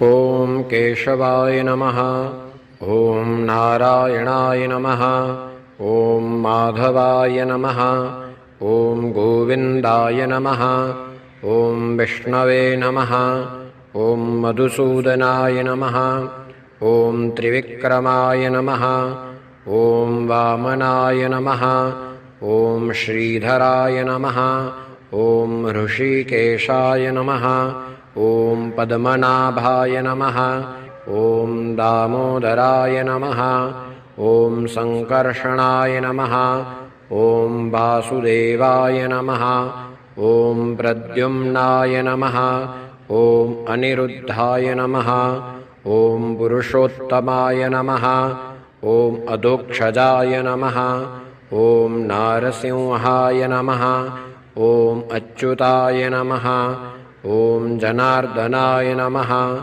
ॐ केशवाय नमः। ॐ नारायणाय नमः। ॐ माधवाय नमः। ॐ गोविन्दाय नमः। ॐ विष्णवे नमः। ॐ मधुसूदनाय नमः। ॐ त्रिविक्रमाय नमः। ॐ वामनाय नमः। ॐ श्रीधराय नमः। ॐ ऋषिकेशाय नमः। ॐ पद्मनाभाय नमः। ॐ दामोदराय नमः। ॐ सङ्कर्षणाय नमः। ॐ वासुदेवाय नमः। ॐ प्रद्युम्नाय नमः। ॐ अनिरुद्धाय नमः। ॐ पुरुषोत्तमाय नमः। ॐ अधोक्षजाय नमः। ॐ नारसिंहाय नमः। ॐ अच्युताय नमः। ॐ जनार्दनाय नमः।